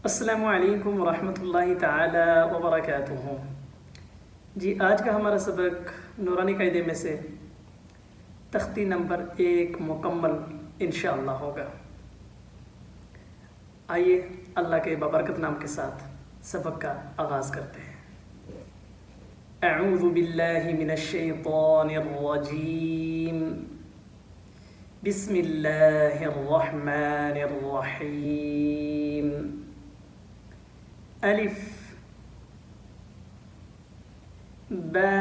अस्सलामुअलैकुम वरहमतुल्लाहि ताला वबरकातुहू। जी, आज का हमारा सबक नूरानी कायदे में से तख्ती नंबर 1 मुकम्मल इंशाअल्लाह होगा। आइए अल्लाह के बबरकत नाम के साथ सबक का आगाज़ करते हैं। अऊज़ु बिल्लाहि मिनश शैतानिर रजीम। बिस्मिल्लाहिर रहमानिर रहीम। अलिफ बा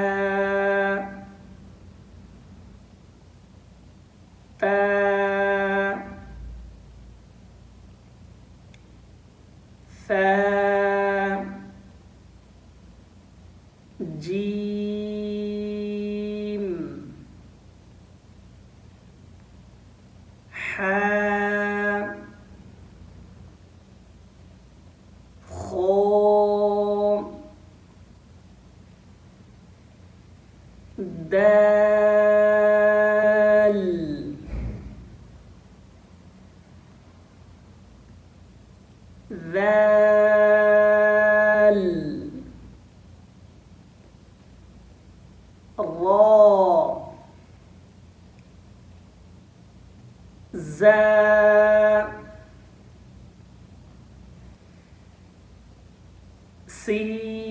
ता सा जीम हा खो दाल ذال را زا سين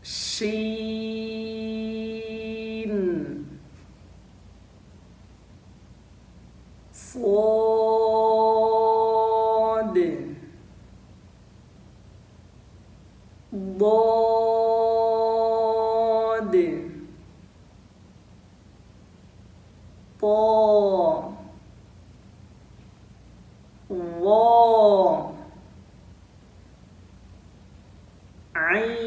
شين صاد ضاد طا ظا عين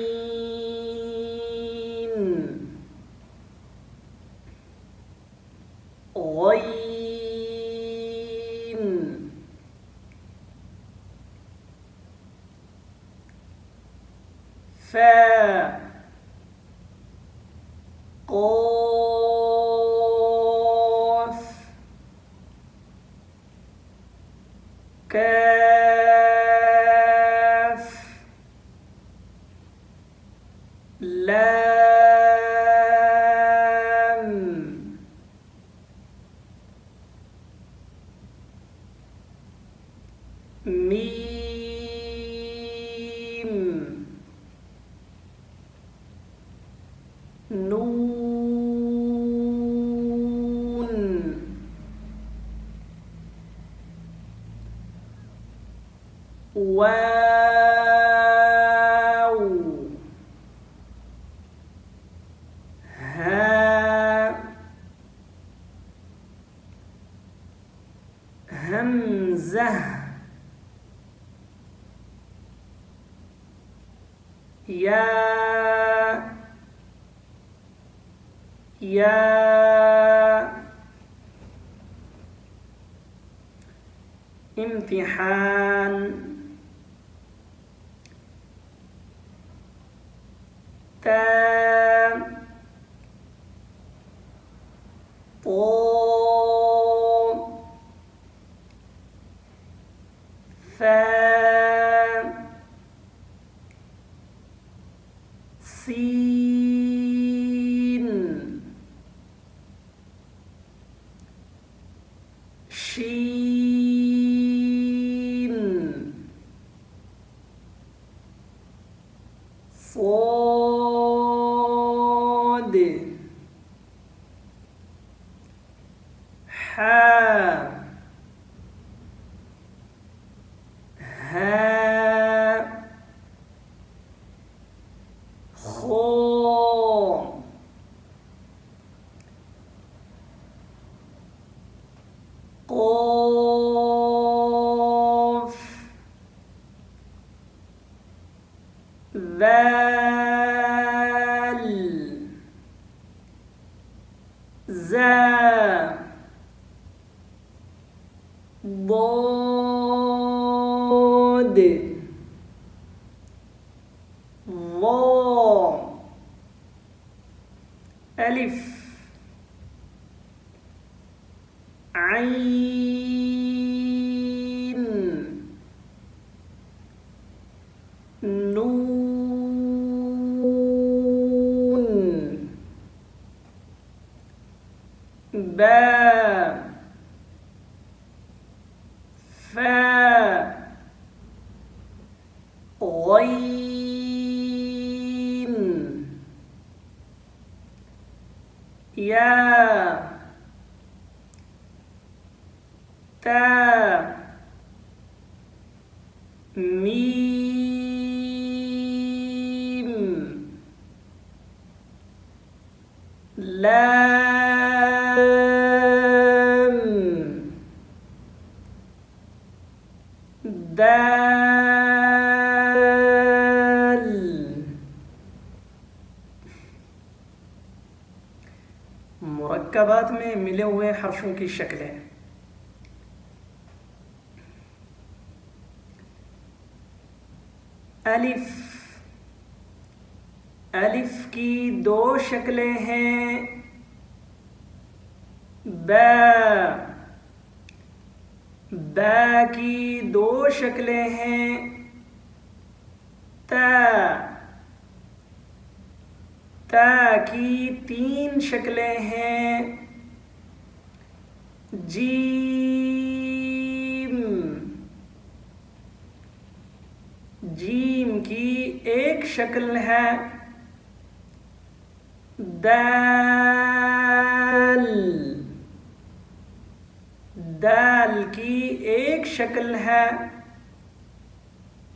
غين فا قاف كاف لام ميم نون واو ها همزة يا امتحان تا طا ثا سين شين صاد حا ها خا قاف ذال زا ضاد ظا ألف عين आइन, नून, बा, फा, गैन, या, ता, मीम, लाम, दाल। मुरक्कबात में मिले हुए हर्फों की शक्लें। अलिफ, अलिफ की दो शक्लें हैं। बा, बा की दो शक्लें हैं। ता, ता की तीन शक्लें हैं। जीम, जीम की एक शक्ल है। दाल, दाल की एक शक्ल है।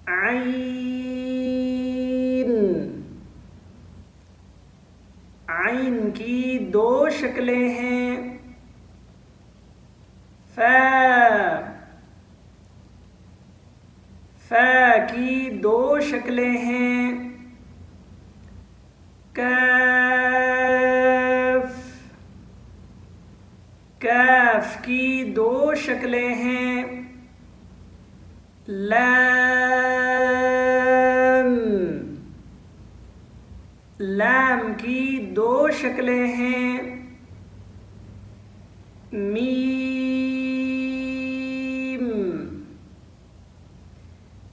आइन, आइन की दो शक्लें हैं। फा, फा की दो शक्लें हैं। काफ, काफ की दो शक्लें हैं। लाम, लाम की दो शक्लें हैं। मीम,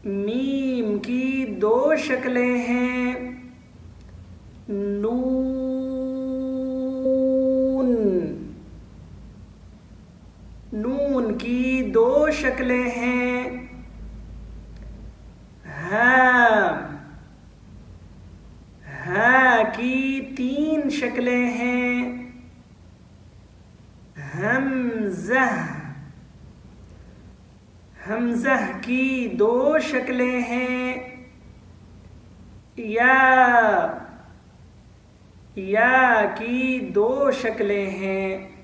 मीम की दो शक्लें हैं। नून, नून की दो शक्लें हैं। हा, हा की तीन शक्लें हैं। हमज़ा, हमज़ा की दो शक्लें हैं। या, या की दो शक्लें हैं।